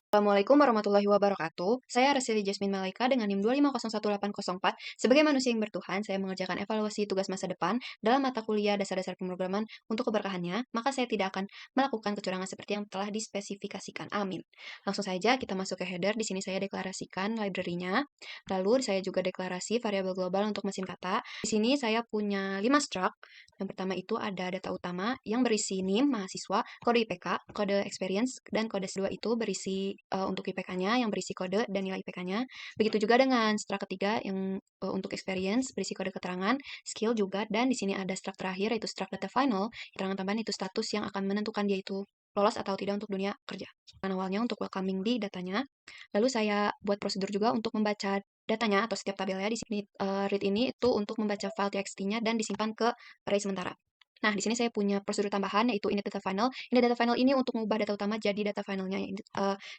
Assalamualaikum warahmatullahi wabarakatuh. Saya Rasili Jasmine Malaika dengan NIM 2501804. Sebagai manusia yang bertuhan, saya mengerjakan evaluasi tugas masa depan dalam mata kuliah dasar-dasar pemrograman untuk keberkahannya, maka saya tidak akan melakukan kecurangan seperti yang telah dispesifikasikan. Amin. Langsung saja kita masuk ke header. Di sini saya deklarasikan library-nya. Lalu saya juga deklarasi variabel global untuk mesin kata. Di sini saya punya 5 struct. Yang pertama itu ada data utama yang berisi NIM mahasiswa, kode IPK, kode experience, dan kode kedua itu berisi untuk IPK-nya yang berisi kode dan nilai IPK-nya. Begitu juga dengan struct ketiga yang untuk experience berisi kode keterangan, skill juga, dan di sini ada struct terakhir yaitu struct data final. Keterangan tambahan itu status yang akan menentukan dia itu lolos atau tidak untuk dunia kerja. Dan awalnya untuk welcoming di datanya. Lalu saya buat prosedur juga untuk membaca datanya atau setiap tabelnya. Di sini read ini itu untuk membaca file txt-nya dan disimpan ke array sementara. Nah, di sini saya punya prosedur tambahan yaitu init data final. Init data final ini untuk mengubah data utama jadi data finalnya.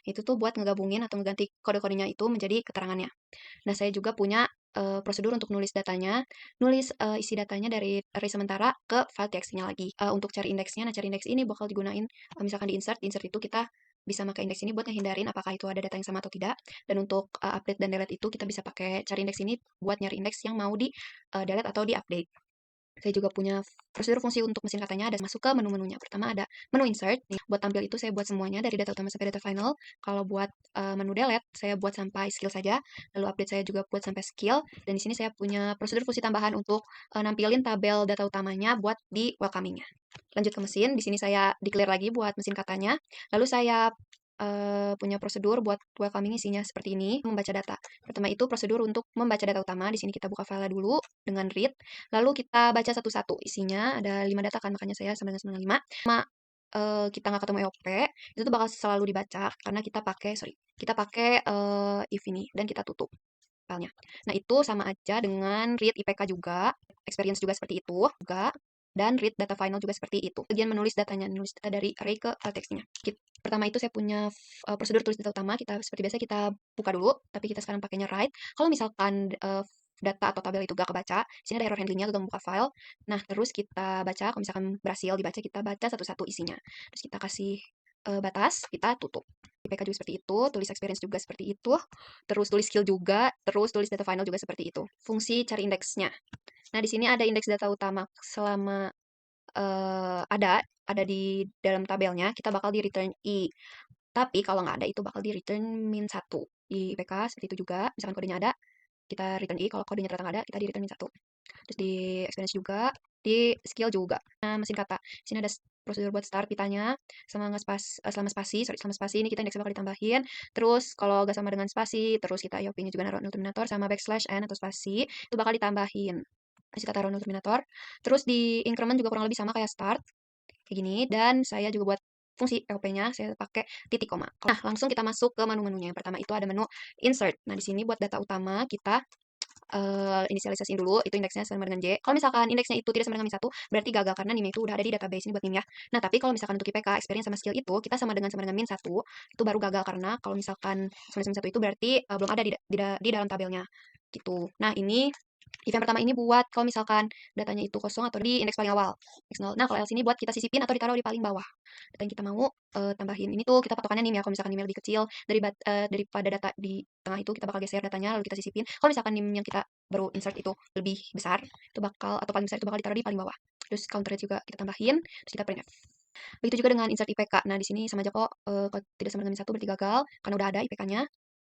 Itu tuh buat ngegabungin atau mengganti kode-kodenya itu menjadi keterangannya. Nah, saya juga punya prosedur untuk nulis datanya, nulis isi datanya dari array sementara ke file txt-nya lagi. Untuk cari indeksnya, nah cari indeks ini bakal digunain misalkan di insert itu kita bisa pakai indeks ini buat ngehindarin apakah itu ada data yang sama atau tidak. Dan untuk update dan delete itu kita bisa pakai cari indeks ini buat nyari indeks yang mau di delete atau di update. Saya juga punya prosedur fungsi untuk mesin katanya ada masuk ke menu-menunya. Pertama ada menu insert. Nih, buat tampil itu saya buat semuanya dari data utama sampai data final. Kalau buat menu delete saya buat sampai skill saja. Lalu update saya juga buat sampai skill. Dan di sini saya punya prosedur fungsi tambahan untuk nampilin tabel data utamanya buat di welcoming-nya. Lanjut ke mesin. Di sini saya declare lagi buat mesin katanya. Lalu saya punya prosedur buat welcoming isinya seperti ini, membaca data. Pertama itu prosedur untuk membaca data utama. Di sini kita buka file dulu dengan read, lalu kita baca satu-satu. Isinya ada 5 data kan, makanya saya sama dengan 95. Sama kita nggak ketemu EOP, itu tuh bakal selalu dibaca karena kita pakai if ini dan kita tutup filenya. Nah, itu sama aja dengan read IPK juga, experience juga seperti itu juga, dan read data final juga seperti itu. Bagian menulis datanya, menulis data dari array ke file text-nya. Pertama itu saya punya prosedur tulis data utama, kita seperti biasa kita buka dulu, tapi kita sekarang pakainya write. Kalau misalkan data atau tabel itu gak kebaca, sini ada error handlingnya gagal membuka file. Nah, terus kita baca, kalau misalkan berhasil dibaca, kita baca satu-satu isinya. Terus kita kasih batas, kita tutup. IPK juga seperti itu, tulis experience juga seperti itu, terus tulis skill juga, terus tulis data final juga seperti itu. Fungsi cari indeksnya. Nah, di sini ada indeks data utama selama ada di dalam tabelnya, kita bakal di return I. Tapi kalau nggak ada itu bakal di return -1. Di IPK seperti itu juga, misalkan kodenya ada, kita return I, kalau kodenya ternyata nggak ada, kita di return -1. Terus di experience juga, di skill juga. Nah, mesin kata. Sini ada prosedur buat start pitanya selama spasi ini kita indeksnya bakal ditambahin. Terus kalau nggak sama dengan spasi, terus kita IOP-nya juga naruh nol terminator sama backslash n atau spasi, itu bakal ditambahin. Terus kita taruh nol terminator. Terus di increment juga kurang lebih sama kayak start, kayak gini. Dan saya juga buat fungsi EOP-nya saya pakai titik koma. Nah, langsung kita masuk ke menu-menunya. Yang pertama itu ada menu insert. Nah, di sini buat data utama kita inisialisasiin dulu itu indeksnya sama dengan J. Kalau misalkan indeksnya itu tidak sama dengan min 1, berarti gagal karena NIM itu udah ada di database ini buat NIM ya. Nah, tapi kalau misalkan untuk IPK, experience sama skill itu kita sama dengan min 1, itu baru gagal karena kalau misalkan sama dengan min 1 itu berarti belum ada di dalam tabelnya gitu. Nah, ini if yang pertama ini buat kalau misalkan datanya itu kosong atau di indeks paling awal. Indeks 0. Nah, kalau else ini buat kita sisipin atau ditaruh di paling bawah. Data yang kita mau tambahin ini tuh kita patokannya NIM ya. Kalau misalkan NIM lebih kecil daripada data di tengah itu kita bakal geser datanya lalu kita sisipin. Kalau misalkan NIM yang kita baru insert itu lebih besar, itu bakal atau paling besar itu bakal ditaruh di paling bawah. Terus counternya juga kita tambahin, terus kita printf. Begitu juga dengan insert IPK. Nah, di sini sama aja kok kalau tidak sama dengan min 1 berarti gagal karena udah ada IPK-nya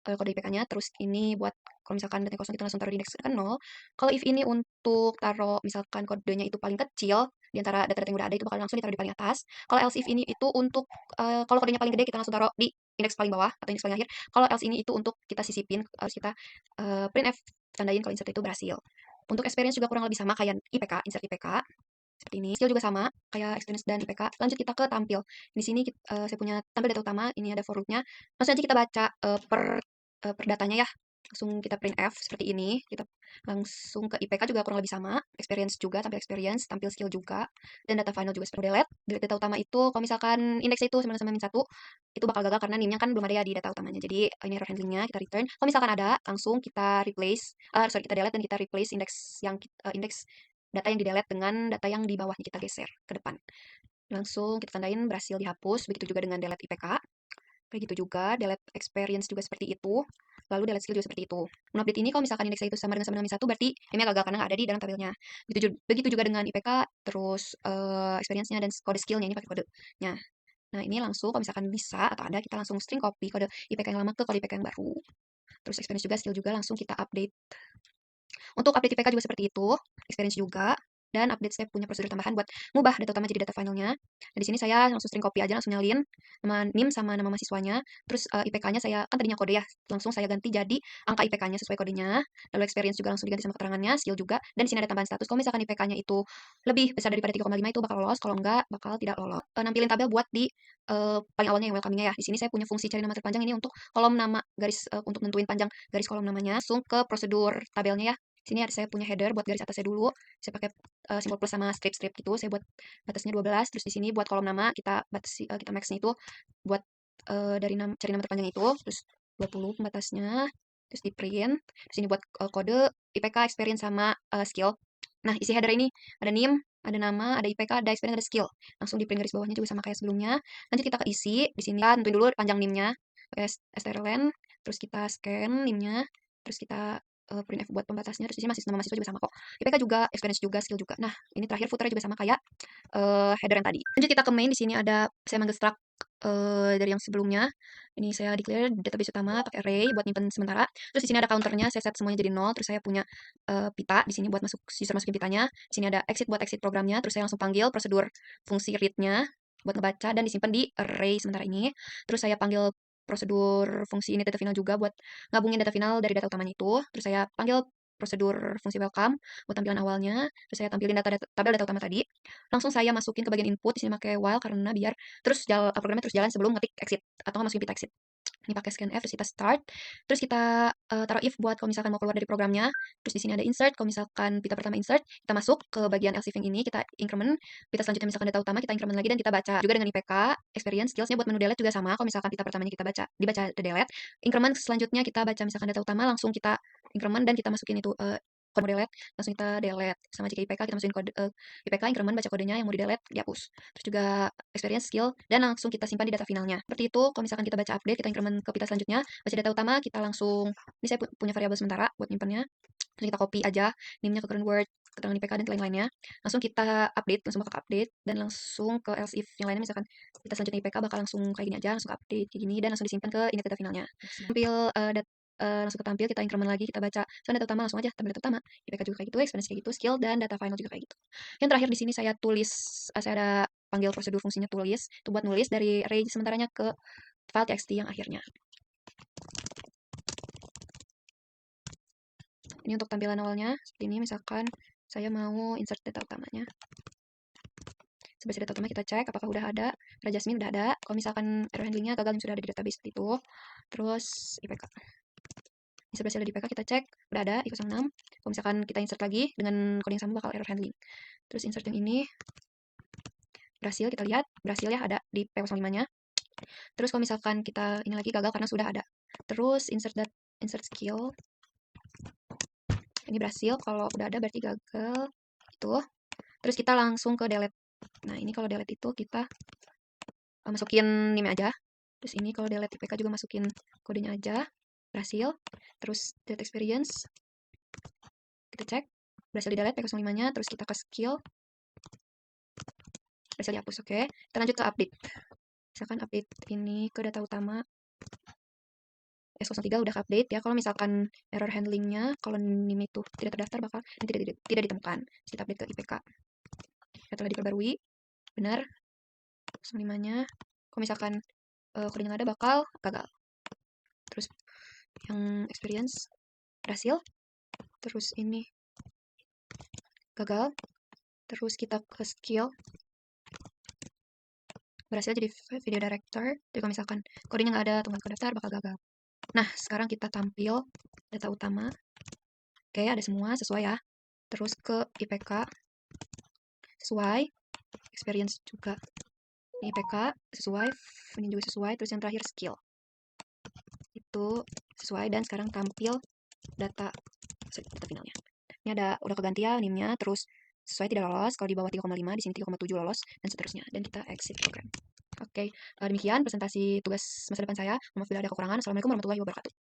kode IPK-nya, terus ini buat kalau misalkan datanya kosong kita langsung taruh di indeks kan 0. Kalau if ini untuk taruh misalkan kodenya itu paling kecil di antara data-data yang udah ada itu bakal langsung ditaruh di paling atas. Kalau else if ini itu untuk kalau kodenya paling gede kita langsung taruh di indeks paling bawah atau indeks paling akhir. Kalau else ini itu untuk kita sisipin harus kita printf tandain kalau insert itu berhasil. Untuk experience juga kurang lebih sama kayak IPK, insert IPK seperti ini. Skill juga sama kayak experience dan IPK. Lanjut kita ke tampil. Di sini saya punya tampil data utama, ini ada for loop-nya. Langsung aja kita baca per datanya ya. Langsung kita printf seperti ini. Kita langsung ke IPK juga kurang lebih sama. Experience juga, tampil experience, tampil skill juga. Dan data final juga seperti delete. Delete data utama itu kalau misalkan indeksnya itu sama min 1, itu bakal gagal karena NIM-nya kan belum ada ya di data utamanya. Jadi ini error handlingnya kita return. Kalau misalkan ada, langsung kita replace, kita delete dan kita replace indeks data yang di-delete dengan data yang di bawahnya kita geser ke depan. Langsung kita tandain berhasil dihapus, begitu juga dengan delete IPK. Kayak gitu juga, delete experience juga seperti itu, lalu delete skill juga seperti itu. Mengupdate ini kalau misalkan indeksnya itu sama dengan min 1, berarti ini gagal karena nggak ada di dalam tabelnya. Begitu juga dengan IPK, terus experience-nya dan kode skill-nya ini pakai kodenya. Nah, ini langsung kalau misalkan bisa atau ada, kita langsung string copy kode IPK yang lama ke kode IPK yang baru. Terus experience juga, skill juga langsung kita update. Untuk update IPK juga seperti itu, experience juga, dan update saya punya prosedur tambahan buat ngubah data utama jadi data finalnya. Nah, di sini saya langsung string copy aja, langsung nyalin nama NIM sama nama mahasiswanya. Terus IPK-nya saya kan tadinya kode ya, langsung saya ganti jadi angka IPK-nya sesuai kodenya. Lalu experience juga langsung diganti sama keterangannya, skill juga, dan di sini ada tambahan status. Kalau misalkan IPK-nya itu lebih besar daripada 3,5 itu bakal lolos, kalau enggak bakal tidak lolos. Nampilin tabel buat di paling awalnya yang welcoming-nya ya. Di sini saya punya fungsi cari nama terpanjang ini untuk kolom nama garis untuk nentuin panjang garis kolom namanya. Langsung ke prosedur tabelnya ya. Sini ada saya punya header buat garis atasnya dulu. Saya pakai simbol plus sama strip-strip gitu. Saya buat batasnya 12. Terus di sini buat kolom nama kita batasi kita max-nya itu buat dari cari nama terpanjang itu. Terus 20 pembatasnya. Terus di print. Di sini buat kode IPK, experience sama skill. Nah, isi header ini ada NIM, ada nama, ada IPK, ada experience, ada skill. Langsung di print garis bawahnya juga sama kayak sebelumnya. Lanjut kita ke isi. Di sini tentuin dulu panjang NIM-nya pakai strlen. Terus kita scan NIM-nya. Terus kita print F buat pembatasnya. Terus di sini nama mahasiswa juga sama kok. IPK juga, experience juga, skill juga. Nah, ini terakhir footernya juga sama kayak header yang tadi. Lanjut kita ke main. Di sini ada saya manggil struct dari yang sebelumnya. Ini saya declare database utama pakai array buat nyimpen sementara. Terus di sini ada counternya, saya set semuanya jadi 0. Terus saya punya pita di sini buat user masukin pitanya. Di sini ada exit buat exit programnya. Terus saya langsung panggil prosedur fungsi read-nya buat ngebaca dan disimpan di array sementara ini. Terus saya panggil prosedur fungsi ini data final juga buat ngabungin data final dari data utamanya itu. Terus saya panggil prosedur fungsi welcome buat tampilan awalnya. Terus saya tampilin tabel data utama tadi. Langsung saya masukin ke bagian input. Di sini pakai while karena biar terus programnya terus jalan sebelum ngetik exit atau nggak masukin pita exit. Ini pakai scan F, terus kita start. Terus kita taruh if buat kalau misalkan mau keluar dari programnya. Terus di sini ada insert, kalau misalkan pita pertama insert, kita masuk ke bagian else if yang ini, kita increment. Pita selanjutnya misalkan data utama, kita increment lagi dan kita baca. Juga dengan IPK, experience, skillsnya buat menu delete juga sama. Kalau misalkan pita pertamanya kita dibaca delete. Increment selanjutnya kita baca misalkan data utama, langsung kita increment dan kita masukin itu kode mau delete, langsung kita delete. Sama jika IPK, kita masukin kode IPK, increment, baca kodenya, yang mau di delete, dihapus. Terus juga experience, skill, dan langsung kita simpan di data finalnya. Seperti itu, kalau misalkan kita baca update, kita increment ke pita selanjutnya, baca data utama, kita langsung, ini saya punya variabel sementara buat nyimpannya, terus kita copy aja, NIM-nya ke current word, keterangan IPK, dan lain-lainnya. Langsung kita update, langsung bakal update, dan langsung ke else if yang lainnya, misalkan kita selanjutnya IPK bakal langsung kayak gini aja, langsung update kayak gini, dan langsung disimpan ke ini data finalnya. Tampil langsung ketampil, kita increment lagi, kita baca. Soalnya data utama langsung aja, tampil data utama. IPK juga kayak gitu, experience kayak gitu, skill dan data final juga kayak gitu. Yang terakhir di sini saya tulis, saya ada panggil prosedur fungsinya tulis, itu buat nulis dari array sementaranya ke file txt yang akhirnya. Ini untuk tampilan awalnya, seperti ini misalkan saya mau insert data utamanya. Sebagai data utama kita cek apakah udah ada, Jasmine udah ada. Kalau misalkan error handlingnya gagal, sudah ada di database seperti itu. Terus IPK. Insert berhasil di IPK, kita cek udah ada I06. Kalau misalkan kita insert lagi dengan kode yang sama bakal error handling. Terus insert yang ini berhasil, kita lihat berhasil ya, ada di P05-nya. Terus kalau misalkan kita ini lagi gagal karena sudah ada. Terus insert skill. Ini berhasil, kalau udah ada berarti gagal. Itu. Terus kita langsung ke delete. Nah, ini kalau delete itu kita masukin name aja. Terus ini kalau delete IPK juga masukin kodenya aja. Berhasil. Terus delete experience. Kita cek. Berhasil di delete P05-nya. Terus kita ke skill. Berhasil dihapus, oke. Kita lanjut ke update. Misalkan update ini ke data utama. S03 udah update ya. Kalau misalkan error handlingnya, kalau NIM itu tidak terdaftar, bakal tidak ditemukan. Terus kita update ke IPK. Ya, telah diperbarui. Benar. 05-nya. Kalau misalkan kodenya nggak ada, bakal gagal. Terus yang experience berhasil. Terus ini gagal. Terus kita ke skill. Berhasil jadi video director. Jadi kalau misalkan kodenya nggak ada atau nggak terdaftar, bakal gagal. Nah, sekarang kita tampil data utama. Oke, ada semua sesuai ya. Terus ke IPK. Sesuai. Experience juga. Ini IPK sesuai. Ini juga sesuai. Terus yang terakhir skill. Itu sesuai. Dan sekarang tampil data finalnya. Ini udah keganti ya NIM-nya. Terus sesuai tidak lolos. Kalau di bawah 3,5, di sini 3,7 lolos. Dan seterusnya. Dan kita exit program. Oke, demikian presentasi tugas masa depan saya. Maaf bila ada kekurangan. Assalamualaikum warahmatullahi wabarakatuh.